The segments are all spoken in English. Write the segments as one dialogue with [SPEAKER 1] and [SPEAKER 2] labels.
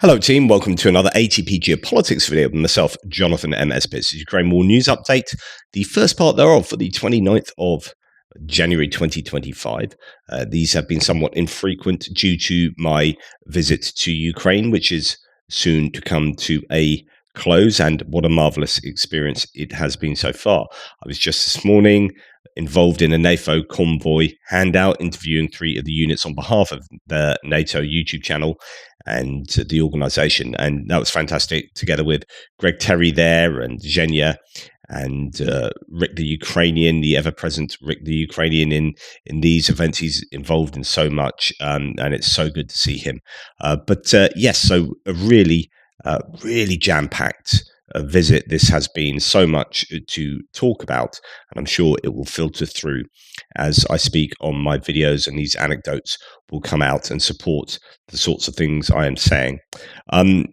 [SPEAKER 1] Hello team, welcome to another ATP Geopolitics video with myself, Jonathan MS Pearce. Ukraine War News Update, the first part thereof for the 29th of January 2025. These have been somewhat infrequent due to my visit to Ukraine, which is soon to come to a close, and what a marvelous experience it has been so far. I was just this morning involved in a NATO convoy handout, interviewing 3 of the units on behalf of the NATO YouTube channel and the organization, and that was fantastic, together with Greg Terry there and Zhenya and Rick the Ukrainian, the ever-present Rick the Ukrainian in these events. He's involved in so much, and it's so good to see him. Yes, so a really jam-packed visit. This has been so much to talk about, and I'm sure it will filter through as I speak on my videos, and these anecdotes will come out and support the sorts of things I am saying, and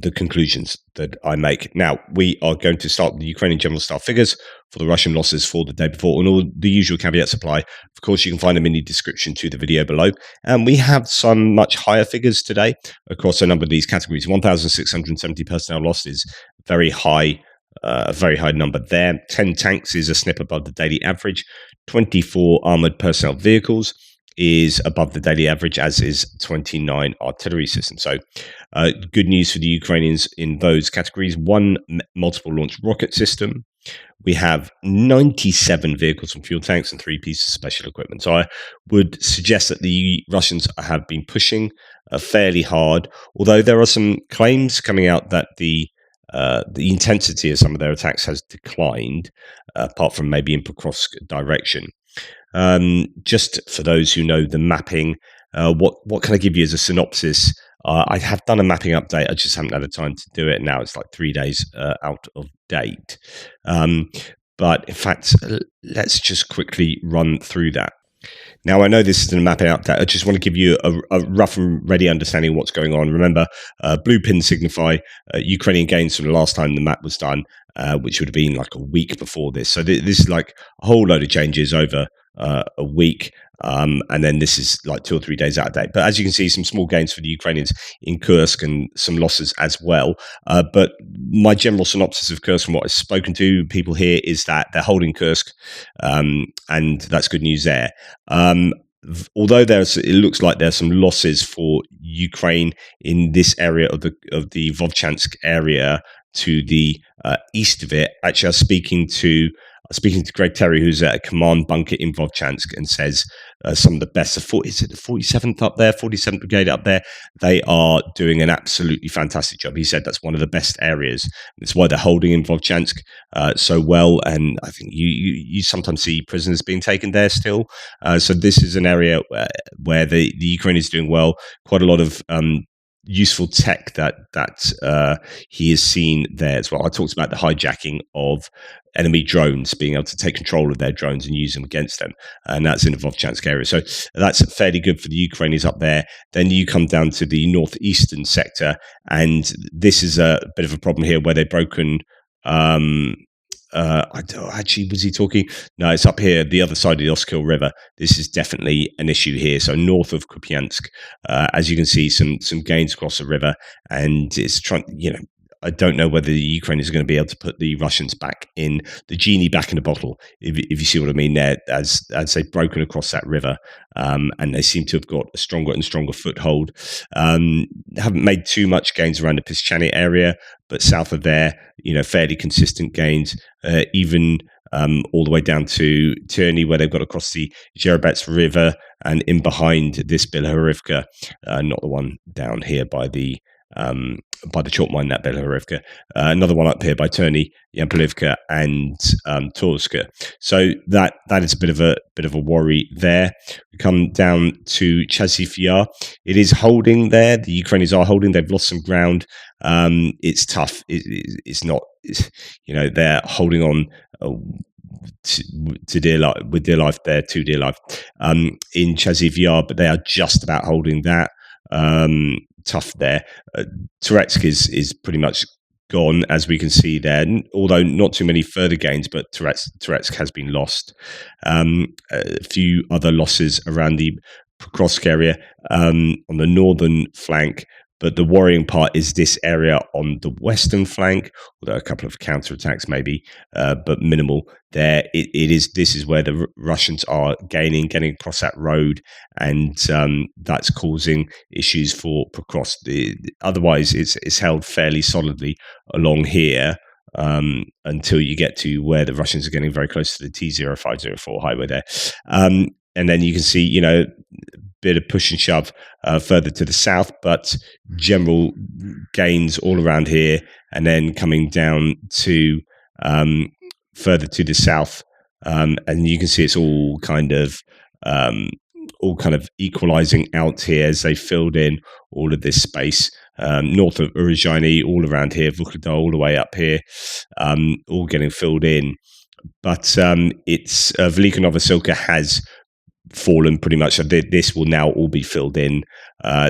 [SPEAKER 1] the conclusions that I make. Now, we are going to start with the Ukrainian general staff figures for the Russian losses for the day before, and all the usual caveats apply. Of course, you can find them in the description to the video below. And we have some much higher figures today across a number of these categories. 1,670 personnel lost is very high. A very high number there. 10 tanks is a snip above the daily average. 24 armored personnel vehicles is above the daily average, as is 29 artillery systems. So good news for the Ukrainians in those categories. 1 multiple launch rocket system. We have 97 vehicles and fuel tanks and 3 pieces of special equipment. So I would suggest that the Russians have been pushing fairly hard, although there are some claims coming out that the intensity of some of their attacks has declined, apart from maybe in Pokrovsk direction. Just for those who know the mapping, what can I give you as a synopsis? I have done a mapping update. I just haven't had the time to do it. Now it's like 3 days out of date. But in fact, let's just quickly run through that. Now, I know this is a mapping update. I just want to give you a rough and ready understanding of what's going on. Remember, blue pins signify Ukrainian gains from the last time the map was done, which would have been like a week before this. So this is like a whole load of changes over a week. And then this is like 2 or 3 days out of date. But as you can see, some small gains for the Ukrainians in Kursk and some losses as well. But my general synopsis of Kursk from what I've spoken to people here is that they're holding Kursk, and that's good news there. Although it looks like there's some losses for Ukraine in this area of the Vovchansk area to the east of it. Actually, I was speaking to Greg Terry, who's at a command bunker in Vovchansk, and says some of the best, is it the 47th up there, 47th Brigade up there? They are doing an absolutely fantastic job. He said that's one of the best areas. That's why they're holding in Vovchansk so well. And I think you sometimes see prisoners being taken there still. So this is an area where the Ukraine is doing well. Quite a lot of useful tech that he has seen there as well. I talked about the hijacking of enemy drones, being able to take control of their drones and use them against them, and that's in the Vovchansk area. So that's fairly good for the Ukrainians up there. Then you come down to the northeastern sector, and this is a bit of a problem here where they've broken. Actually, was he talking? No, it's up here, the other side of the Oskil River. This is definitely an issue here. So north of Kupiansk, as you can see, some gains across the river, and it's trying. I don't know whether the Ukrainians are going to be able to put the Russians back in the genie back in the bottle, if you see what I mean there, as they've broken across that river, and they seem to have got a stronger and stronger foothold. Haven't made too much gains around the Pischani area, but south of there, fairly consistent gains, even all the way down to Terny, where they've got across the Zherebets River, and in behind this Belahorivka, not the one down here by the chalk mine, that Belahorivka, another one up here by Terny, Yampolivka, and Torska. So that is a bit of a worry there. We come down to Chasiv Yar. It is holding there. The Ukrainians are holding. They've lost some ground. It's tough. It's not. They're holding on. To dear life, with dear life there, to dear life in Chasiv Yar, but they are just about holding that. Tough there. Turetsk is pretty much gone, as we can see there, although not too many further gains, but Turetsk has been lost. A few other losses around the Pokrovsk area on the northern flank. But the worrying part is this area on the western flank, although a couple of counterattacks maybe, but minimal. There, This is where the Russians are getting across that road, and that's causing issues for Pokrovsk. Otherwise, it's held fairly solidly along here until you get to where the Russians are getting very close to the T0504 highway there. And then you can see, bit of push and shove further to the south, but general gains all around here, and then coming down to further to the south, and you can see it's all kind of equalizing out here as they filled in all of this space north of Uruzhany, all around here, Vuhledar, all the way up here, all getting filled in. But it's Velika Novosilka has fallen pretty much. This will now all be filled in.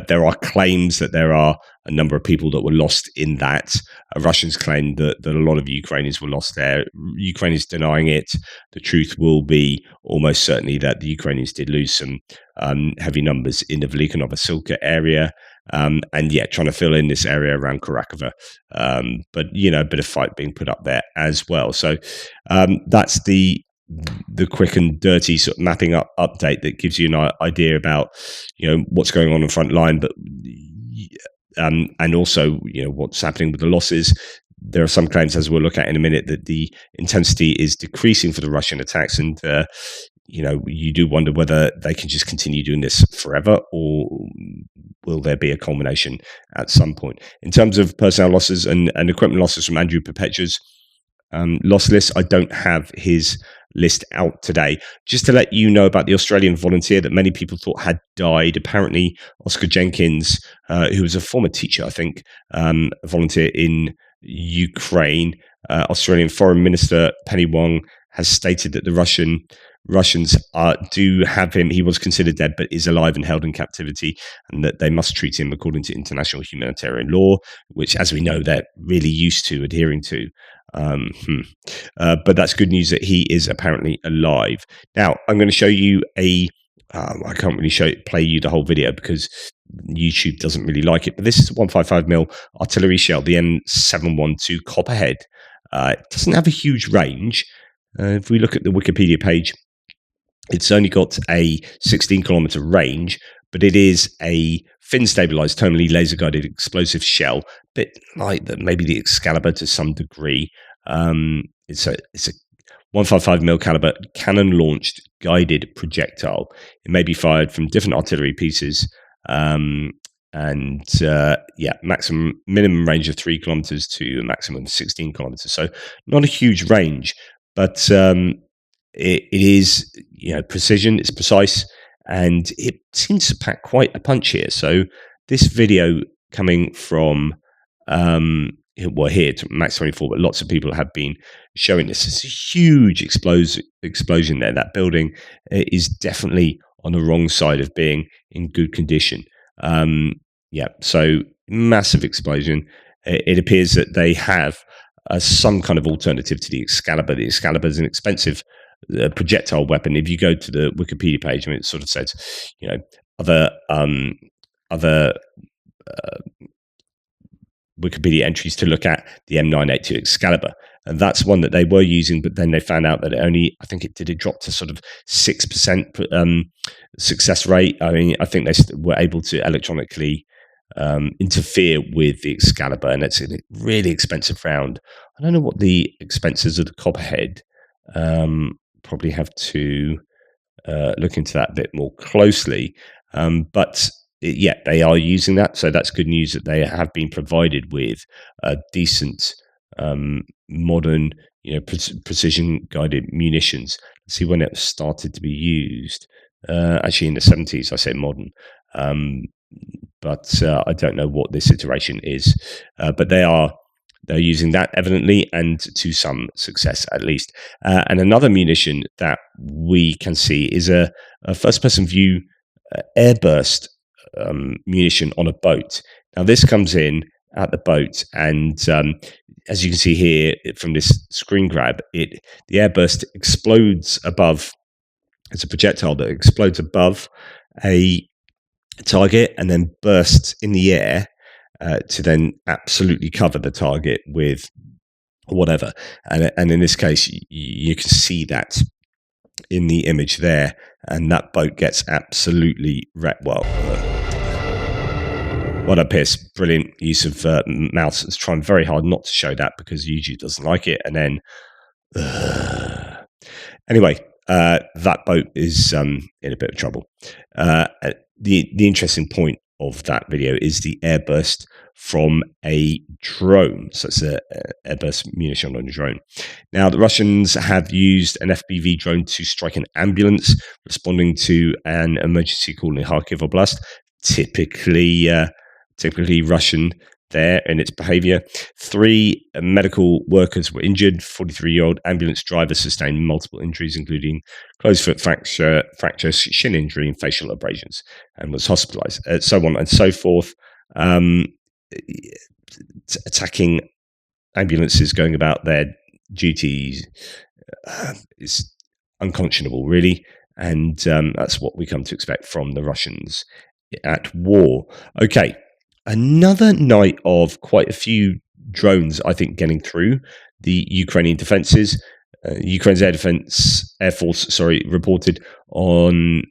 [SPEAKER 1] There are claims that there are a number of people that were lost in that. Russians claim that a lot of Ukrainians were lost there. Ukraine is denying it. The truth will be almost certainly that the Ukrainians did lose some heavy numbers in the Velika Novosilka area. And trying to fill in this area around Karakova. But, a bit of fight being put up there as well. So that's the quick and dirty sort of mapping up update that gives you an idea about what's going on the front line, but and also what's happening with the losses. There are some claims, as we'll look at in a minute, that the intensity is decreasing for the Russian attacks, and you do wonder whether they can just continue doing this forever, or will there be a culmination at some point. In terms of personnel losses and equipment losses from Andrew Perpetua's loss list, I don't have his list out today. Just to let you know about the Australian volunteer that many people thought had died. Apparently, Oscar Jenkins, who was a former teacher, I think, a volunteer in Ukraine, Australian Foreign Minister Penny Wong has stated that the Russians do have him. He was considered dead, but is alive and held in captivity, and that they must treat him according to international humanitarian law, which, as we know, they're really used to adhering to. But that's good news that he is apparently alive. Now, I'm going to show you I can't really play you the whole video because YouTube doesn't really like it, but this is a 155mm artillery shell, the M712 Copperhead. It doesn't have a huge range. If we look at the Wikipedia page, it's only got a 16-kilometer range, but it is a fin-stabilized, terminally laser-guided explosive shell, bit like maybe the Excalibur to some degree. It's a 155mm caliber cannon-launched guided projectile. It may be fired from different artillery pieces, minimum range of 3 kilometers to a maximum of 16 kilometers. So not a huge range, but it is precision. It's precise, and it seems to pack quite a punch here. So this video coming from here to Max 24, but lots of people have been showing this. It's a huge explosion there. That building is definitely on the wrong side of being in good condition. So massive explosion. It appears that they have some kind of alternative to the Excalibur. The Excalibur is an expensive projectile weapon. If you go to the Wikipedia page, it sort of says, other Wikipedia entries to look at the M982 Excalibur, and that's one that they were using, but then they found out that it dropped to sort of 6% success rate. I think they were able to electronically interfere with the Excalibur, and it's a really expensive round. I don't know what the expenses of the Copperhead. Probably have to look into that a bit more closely, but they are using that, so that's good news that they have been provided with decent modern precision guided munitions. Let's see when it started to be used. Actually in the 70s. I say modern, but I don't know what this iteration is, but they're using that evidently, and to some success at least. And another munition that we can see is a first-person view Airburst munition on a boat. Now this comes in at the boat, and as you can see here from this screen grab, the Airburst explodes above It's a projectile that explodes above a target and then bursts in the air to then absolutely cover the target with whatever. And in this case, you can see that in the image there, and that boat gets absolutely wrecked. Well done, Pearce. Brilliant use of mouse. It's trying very hard not to show that because YouTube doesn't like it. And then, anyway, that boat is in a bit of trouble. The interesting point of that video is the airburst from a drone. So it's a airburst munition on a drone. Now, the Russians have used an FPV drone to strike an ambulance responding to an emergency call in Kharkiv Oblast. Typically Russian there in its behavior. 3 medical workers were injured. 43-year-old ambulance driver sustained multiple injuries, including closed foot fracture, shin injury, and facial abrasions, and was hospitalized. So on and so forth. Attacking ambulances going about their duties is unconscionable, really. And that's what we come to expect from the Russians at war. Okay. Another night of quite a few drones, I think, getting through the Ukrainian defenses. Ukraine's Air Force, reported on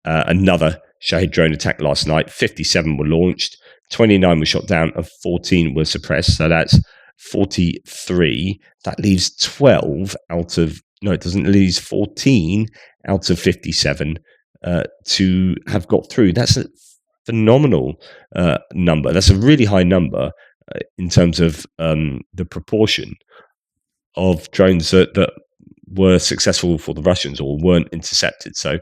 [SPEAKER 1] another Shahed drone attack last night. 57 were launched, 29 were shot down, and 14 were suppressed. So that's 43. That leaves 12 out of, no, it doesn't, it leaves 14 out of 57 to have got through. That's a phenomenal number. That's a really high number in terms of the proportion of drones that were successful for the Russians or weren't intercepted. So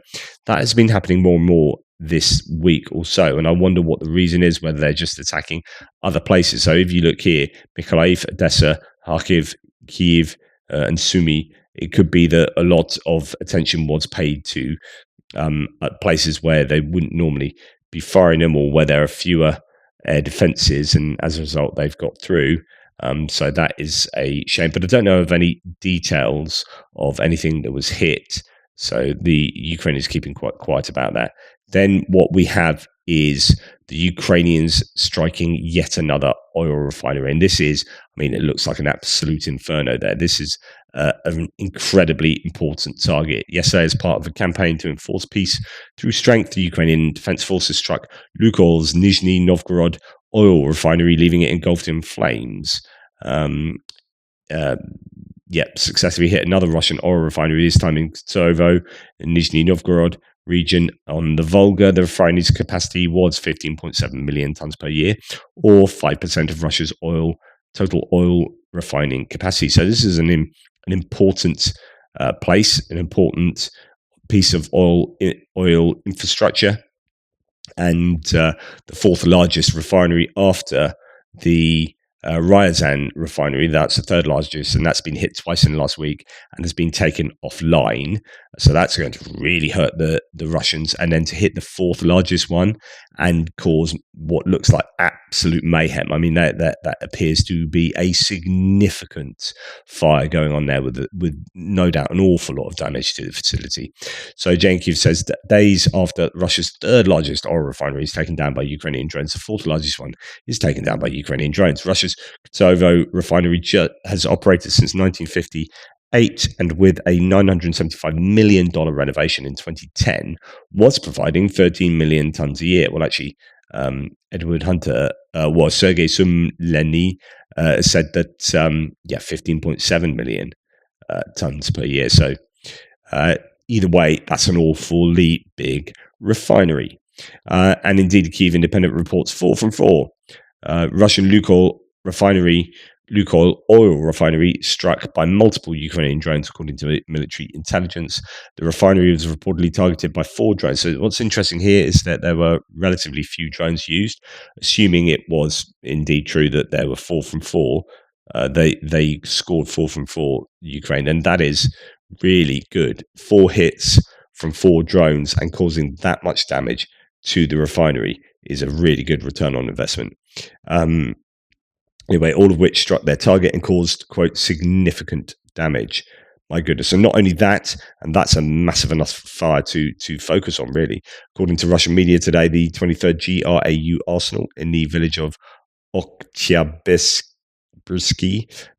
[SPEAKER 1] that has been happening more and more this week or so, and I wonder what the reason is, whether they're just attacking other places. So if you look here, Mykolaiv, Odessa, Kharkiv, Kyiv, and Sumy, it could be that a lot of attention was paid to places where they wouldn't normally be firing them, or where there are fewer air defenses, and as a result they've got through. So that is a shame, but I don't know of any details of anything that was hit, so the Ukraine is keeping quite quiet about that. Then what we have is the Ukrainians striking yet another oil refinery, and this is, I mean, it looks like an absolute inferno there. This is an incredibly important target. Yesterday, as part of a campaign to enforce peace through strength, the Ukrainian Defense Forces struck Lukoil's Nizhny Novgorod oil refinery, leaving it engulfed in flames. Successfully hit another Russian oil refinery, this time in Kosovo, in Nizhny Novgorod region on the Volga. The refinery's capacity was 15.7 million tons per year, or 5% of Russia's total oil refining capacity. So this is an important place, an important piece of oil infrastructure, and the 4th largest refinery after the Ryazan refinery. That's the 3rd largest, and that's been hit twice in the last week and has been taken offline. So that's going to really hurt the Russians. And then to hit the 4th largest one and cause what looks like absolute mayhem. I mean, that appears to be a significant fire going on there with no doubt an awful lot of damage to the facility. So Jankiv says that days after Russia's 3rd largest oil refinery is taken down by Ukrainian drones, the 4th largest one is taken down by Ukrainian drones. Russia's Kosovo refinery has operated since 1958, and with a $975 million renovation in 2010, was providing 13 million tons a year. Well, actually, Edward Hunter, Sergei Sumleny said that, 15.7 million tons per year. So either way, that's an awfully big refinery. And indeed, the Kyiv Independent reports 4 from 4. Russian Lukoil oil refinery struck by multiple Ukrainian drones, according to military intelligence. The refinery was reportedly targeted by 4 drones. So what's interesting here is that there were relatively few drones used. Assuming it was indeed true that there were 4 from 4, they scored 4 from 4, Ukraine, and that is really good. 4 hits from 4 drones and causing that much damage to the refinery is a really good return on investment. Anyway, all of which struck their target and caused, quote, significant damage. My goodness. And not only that, and that's a massive enough fire to focus on, really. According to Russian media today, the 23rd GRAU arsenal in the village of Oktyabrsky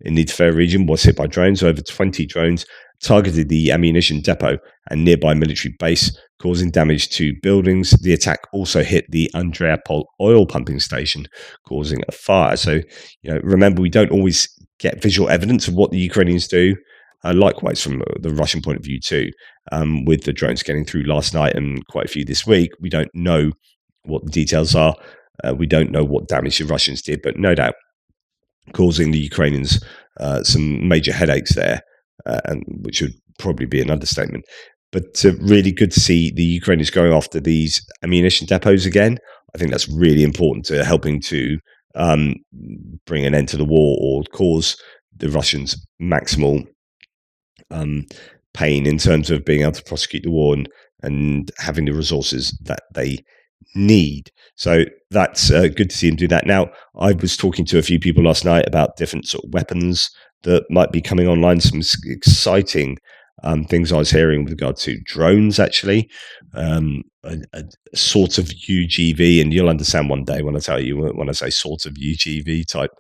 [SPEAKER 1] in the Tver region was hit by drones. Over 20 drones targeted the ammunition depot and nearby military base, causing damage to buildings. The attack also hit the Andreapol oil pumping station, causing a fire. So, remember, we don't always get visual evidence of what the Ukrainians do. Likewise, from the Russian point of view too, with the drones getting through last night and quite a few this week, we don't know what the details are. We don't know what damage the Russians did, but no doubt causing the Ukrainians some major headaches there, and which would probably be an understatement. But really good to see the Ukrainians going after these ammunition depots again. I think that's really important to helping to bring an end to the war or cause the Russians maximal pain in terms of being able to prosecute the war and having the resources that they need. So that's good to see him do that. Now, I was talking to a few people last night about different sort of weapons that might be coming online, some exciting things I was hearing with regard to drones, actually, a sort of UGV, and you'll understand one day when I tell you, when I say sort of UGV type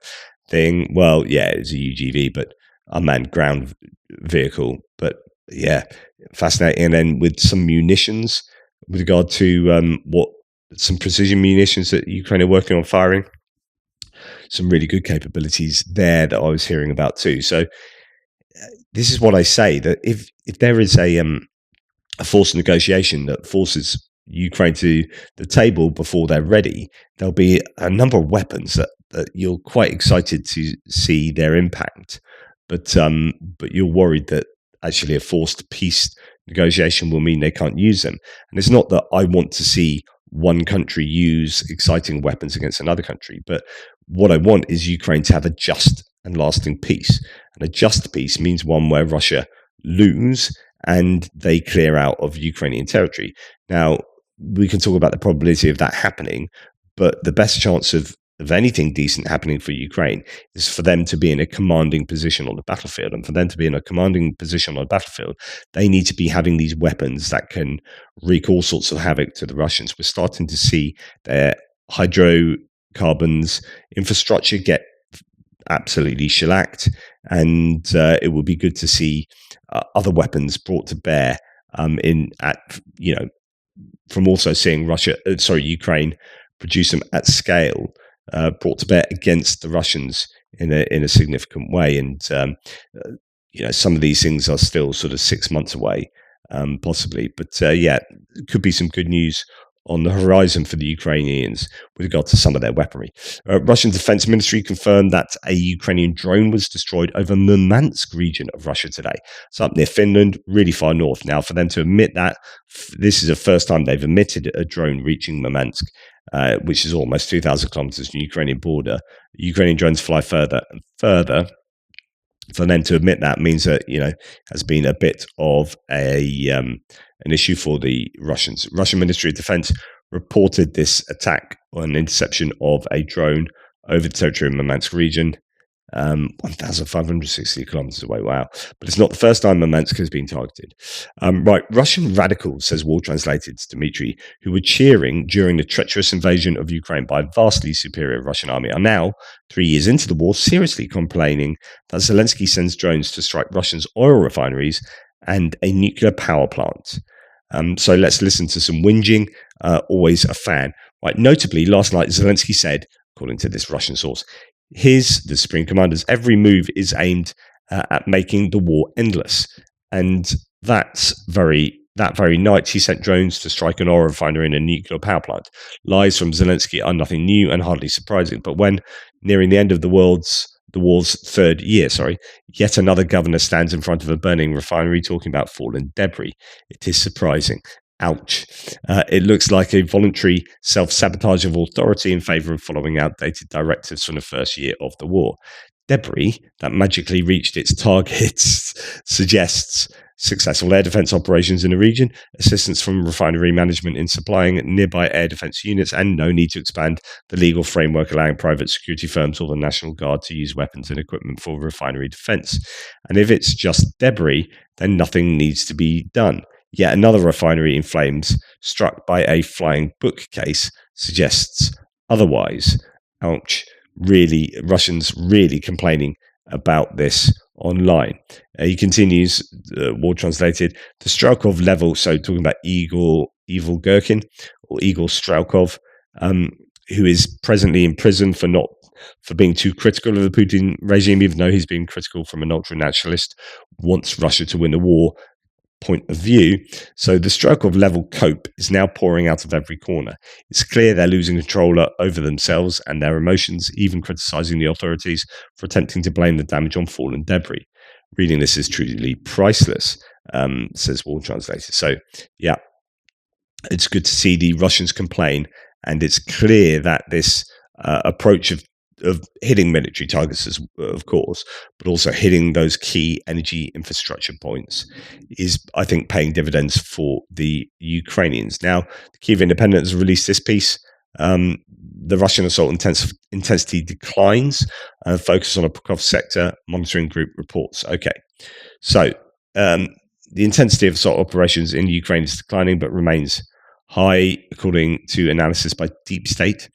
[SPEAKER 1] thing. Well, yeah, it's a UGV, but unmanned ground vehicle. But yeah, fascinating. And then with some munitions with regard to some precision munitions that Ukraine are working on firing, some really good capabilities there that I was hearing about too. So this is what I say, that if there is a forced negotiation that forces Ukraine to the table before they're ready, there'll be a number of weapons that you're quite excited to see their impact. But you're worried that actually a forced peace negotiation will mean they can't use them. And it's not that I want to see one country use exciting weapons against another country, but what I want is Ukraine to have a just and lasting peace. And a just peace means one where Russia lose and they clear out of Ukrainian territory. Now, we can talk about the probability of that happening, but the best chance of anything decent happening for Ukraine is for them to be in a commanding position on the battlefield. And for them to be in a commanding position on the battlefield, they need to be having these weapons that can wreak all sorts of havoc to the Russians. We're starting to see their hydrocarbons infrastructure get absolutely shellacked, and it would be good to see other weapons brought to bear from also seeing Ukraine produce them at scale, brought to bear against the Russians in a significant way. And some of these things are still sort of 6 months away, possibly. But it could be some good news on the horizon for the Ukrainians with regard to some of their weaponry. Russian Defense Ministry confirmed that a Ukrainian drone was destroyed over Murmansk region of Russia today. It's up near Finland, really far north. Now, for them to admit that, this is the first time they've admitted a drone reaching Murmansk, which is almost 2,000 kilometers from the Ukrainian border. Ukrainian drones fly further and further. For them to admit that means that has been a bit of an issue for the Russians. Russian Ministry of Defense reported this attack or an interception of a drone over the territory of Murmansk region, 1,560 kilometers away. Wow. But it's not the first time Murmansk has been targeted. Russian radicals, says War Translated Dmitry, who were cheering during the treacherous invasion of Ukraine by a vastly superior Russian army, are now, 3 years into the war, seriously complaining that Zelensky sends drones to strike Russia's oil refineries and a nuclear power plant. So let's listen to some whinging. Always a fan. Notably, last night, Zelensky said, according to this Russian source, the Supreme Commander's every move is aimed at making the war endless. And that very night, he sent drones to strike an oil refinery and a nuclear power plant. Lies from Zelensky are nothing new and hardly surprising. But when nearing the end of the war's third year, yet another governor stands in front of a burning refinery talking about fallen debris, it is surprising. Ouch. It looks like a voluntary self-sabotage of authority in favour of following outdated directives from the first year of the war. Debris that magically reached its targets suggests successful air defense operations in the region, assistance from refinery management in supplying nearby air defense units, and no need to expand the legal framework allowing private security firms or the National Guard to use weapons and equipment for refinery defense. And if it's just debris, then nothing needs to be done. Yet another refinery in flames, struck by a flying bookcase, suggests otherwise. Ouch. Really, Russians really complaining about this online. He continues, War translated, the Strelkov level, so talking about Evil Gherkin, or Igor Strelkov, who is presently in prison for being too critical of the Putin regime, even though he's being critical from an ultra-nationalist, wants Russia to win the war point of view. So the Strelkov level cope is now pouring out of every corner. It's clear they're losing control over themselves and their emotions, even criticizing the authorities for attempting to blame the damage on fallen debris. Reading this is truly priceless, says War Translator. So, yeah, it's good to see the Russians complain, and it's clear that this approach of hitting military targets, of course, but also hitting those key energy infrastructure points is, I think, paying dividends for the Ukrainians. Now, the Kyiv Independent has released this piece. The Russian assault intensity declines, focus on a Pokrovsk sector, monitoring group reports. Okay, so the intensity of assault operations in Ukraine is declining, but remains high, according to analysis by Deep State.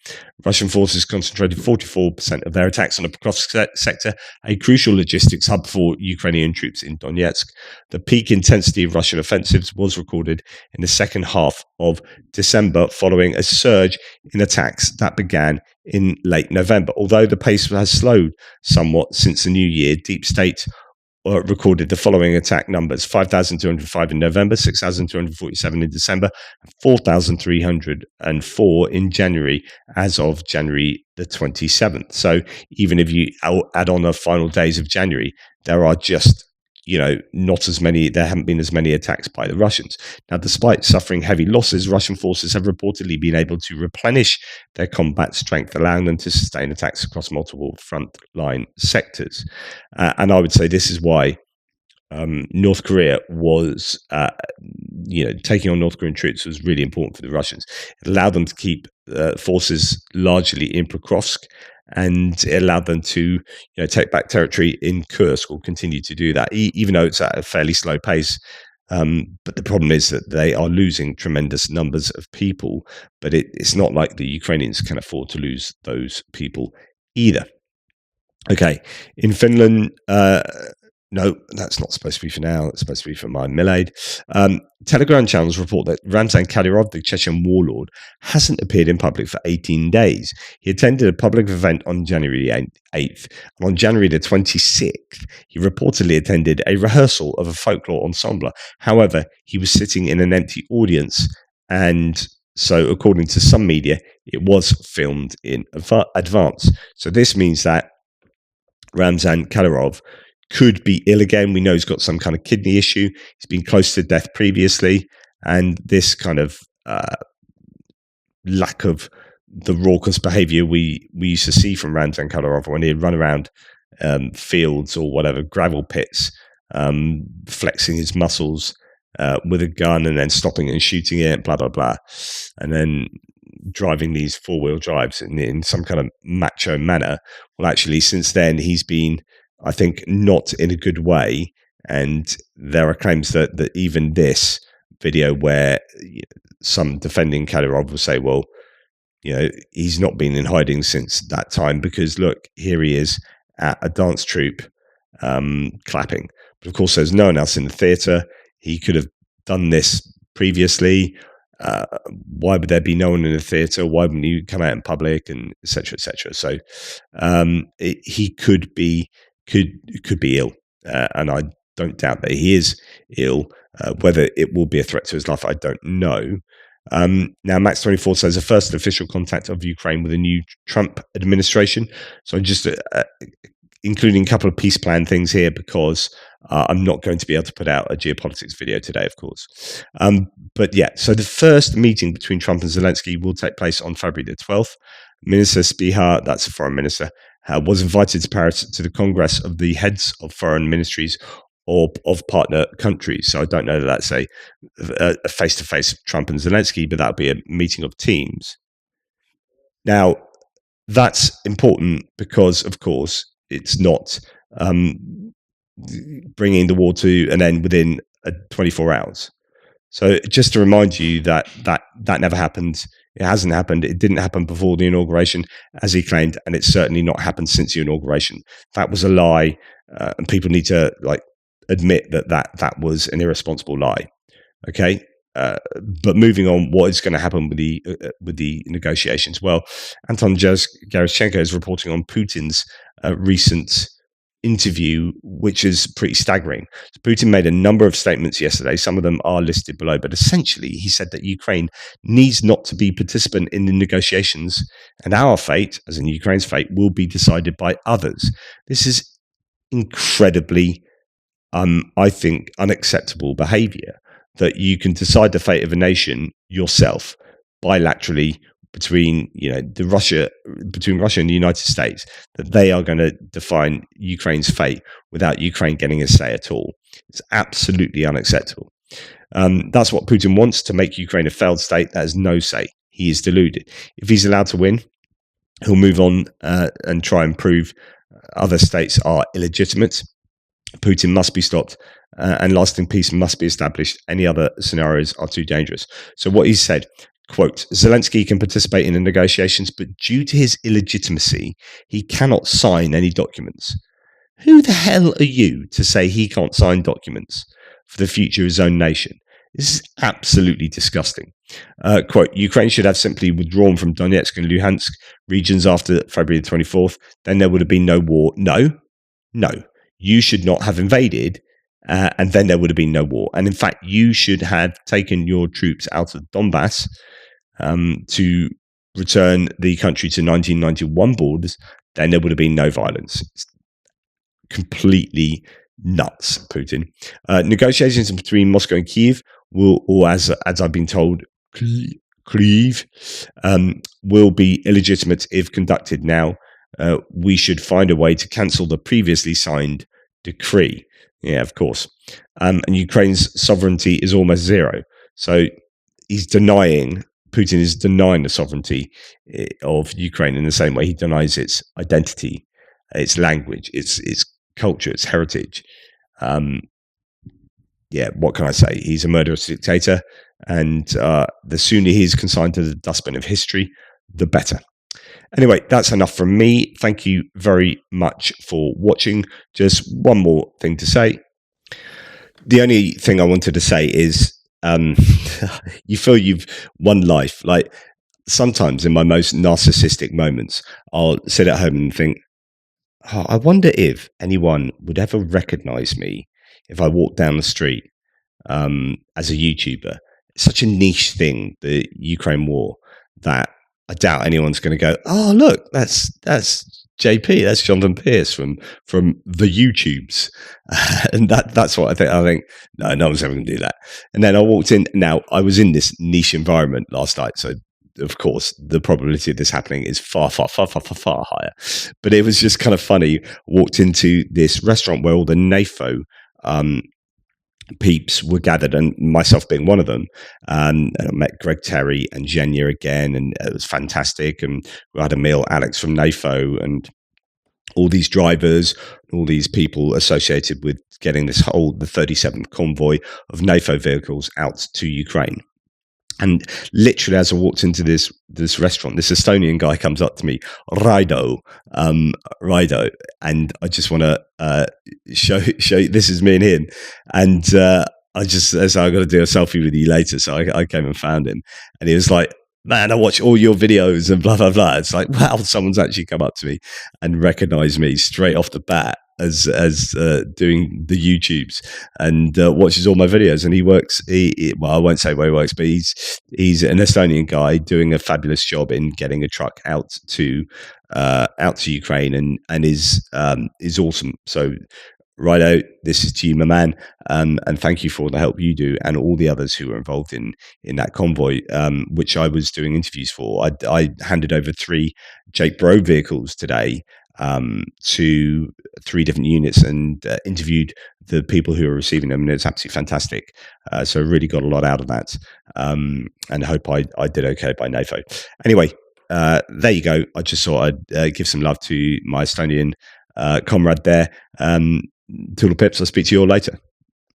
[SPEAKER 1] Russian forces concentrated 44% of their attacks on the Pokrovsk sector, a crucial logistics hub for Ukrainian troops in Donetsk. The peak intensity of Russian offensives was recorded in the second half of December, following a surge in attacks that began in late November. Although the pace has slowed somewhat since the new year, Deep State recorded the following attack numbers: 5,205 in November, 6,247 in December, and 4,304 in January, as of January the 27th. So even if you add on the final days of January, there are just, not as many, there haven't been as many attacks by the Russians. Now, despite suffering heavy losses, Russian forces have reportedly been able to replenish their combat strength, allowing them to sustain attacks across multiple frontline sectors. And I would say this is why North Korea was, taking on North Korean troops was really important for the Russians. It allowed them to keep forces largely in Pokrovsk, and it allowed them to take back territory in Kursk, or continue to do that, even though it's at a fairly slow pace. But the problem is that they are losing tremendous numbers of people, but it's not like the Ukrainians can afford to lose those people either. Okay, in Finland, no, that's not supposed to be for now. It's supposed to be for my Milade. Telegram channels report that Ramzan Kadyrov, the Chechen warlord, hasn't appeared in public for 18 days. He attended a public event on January 8th. And on January the 26th, he reportedly attended a rehearsal of a folklore ensemble. However, he was sitting in an empty audience, and so according to some media, it was filmed in advance. So this means that Ramzan Kadyrov could be ill again. We know he's got some kind of kidney issue. He's been close to death previously. And this kind of lack of the raucous behavior we used to see from Ramzan Kadyrov when he'd run around fields or whatever, gravel pits, flexing his muscles with a gun and then stopping and shooting it, blah, blah, blah. And then driving these four-wheel drives in some kind of macho manner. Well, actually, since then, he's been, I think, not in a good way. And there are claims that even this video where some defending Kadyrov will say, well, he's not been in hiding since that time, because look, here he is at a dance troupe clapping. But of course, there's no one else in the theatre. He could have done this previously. Why would there be no one in the theatre? Why wouldn't he come out in public, and et cetera, et cetera? So he could be ill, and I don't doubt that he is ill. Whether it will be a threat to his life, I don't know. Now, Max24 says the first official contact of Ukraine with the new Trump administration. So just including a couple of peace plan things here, because I'm not going to be able to put out a geopolitics video today, of course. But yeah, so the first meeting between Trump and Zelensky will take place on February the 12th. Minister Spiha, that's the foreign minister, was invited to Paris to the Congress of the heads of foreign ministries of partner countries. So I don't know that that's a face-to-face Trump and Zelensky, but that would be a meeting of teams. Now, that's important because, of course, it's not bringing the war to an end within 24 hours. So just to remind you that never happened. It hasn't happened. It didn't happen before the inauguration, as he claimed, and it's certainly not happened since the inauguration. That was a lie, and people need to admit that was an irresponsible lie. Okay, but moving on, what is going to happen with the negotiations? Well, Anton Gerashchenko is reporting on Putin's recent interview, which is pretty staggering. So Putin made a number of statements yesterday. Some of them are listed below, but essentially he said that Ukraine needs not to be participant in the negotiations, and our fate, as in Ukraine's fate, will be decided by others. This is incredibly, I think, unacceptable behavior, that you can decide the fate of a nation yourself bilaterally between Russia and the United States, that they are going to define Ukraine's fate without Ukraine getting a say at all. It's absolutely unacceptable. That's what Putin wants, to make Ukraine a failed state that has no say. He is deluded. If he's allowed to win, he'll move on and try and prove other states are illegitimate. Putin must be stopped, and lasting peace must be established. Any other scenarios are too dangerous. So what he said, quote, Zelensky can participate in the negotiations, but due to his illegitimacy, he cannot sign any documents. Who the hell are you to say he can't sign documents for the future of his own nation? This is absolutely disgusting. Quote, Ukraine should have simply withdrawn from Donetsk and Luhansk regions after February the 24th. Then there would have been no war. No. You should not have invaded, and then there would have been no war. And in fact, you should have taken your troops out of Donbass to return the country to 1991 borders. Then there would have been no violence. It's completely nuts, Putin. Negotiations between Moscow and Kyiv will, or as I've been told, Kyiv, will be illegitimate if conducted now. We should find a way to cancel the previously signed decree. Yeah, of course. And Ukraine's sovereignty is almost zero. So Putin is denying the sovereignty of Ukraine in the same way he denies its identity, its language, its culture, its heritage. What can I say? He's a murderous dictator, and the sooner he's consigned to the dustbin of history, the better. Anyway, that's enough from me. Thank you very much for watching. Just one more thing to say. The only thing I wanted to say is you feel you've won life. Like, sometimes in my most narcissistic moments, I'll sit at home and think, I wonder if anyone would ever recognize me if I walked down the street as a YouTuber. It's such a niche thing, the Ukraine war, that I doubt anyone's going to go, oh, look, that's JP, that's Jonathan Pearce from the YouTubes. And that's what I think. I think, no one's ever going to do that. And then I walked in. Now, I was in this niche environment last night, so of course, the probability of this happening is far higher. But it was just kind of funny. Walked into this restaurant where all the NAFO peeps were gathered, and myself being one of them. And I met Greg Terry and Zhenya again, and it was fantastic. And we had a meal, Alex from NAFO, and all these drivers, all these people associated with getting the 37th convoy of NAFO vehicles out to Ukraine. And literally, as I walked into this restaurant, this Estonian guy comes up to me, Raido, and I just want to show this is me and him, and I just said, I got to do a selfie with you later. So I came and found him, and he was like, man, I watch all your videos and blah, blah, blah. It's like, wow, someone's actually come up to me and recognized me straight off the bat as doing the YouTubes, and watches all my videos. And he works, well, I won't say where he works, but he's an Estonian guy doing a fabulous job in getting a truck out to Ukraine, and is awesome. So Righto, this is to you, my man, and thank you for all the help you do, and all the others who were involved in that convoy, which I was doing interviews for. I handed over 3 Jake Bro vehicles today, to 3 different units and interviewed the people who are receiving them, and it's absolutely fantastic. So I really got a lot out of that, and hope I did okay by NAFO. Anyway, there you go. I just thought I'd give some love to my Estonian comrade there. Tula pips. I'll speak to you all later.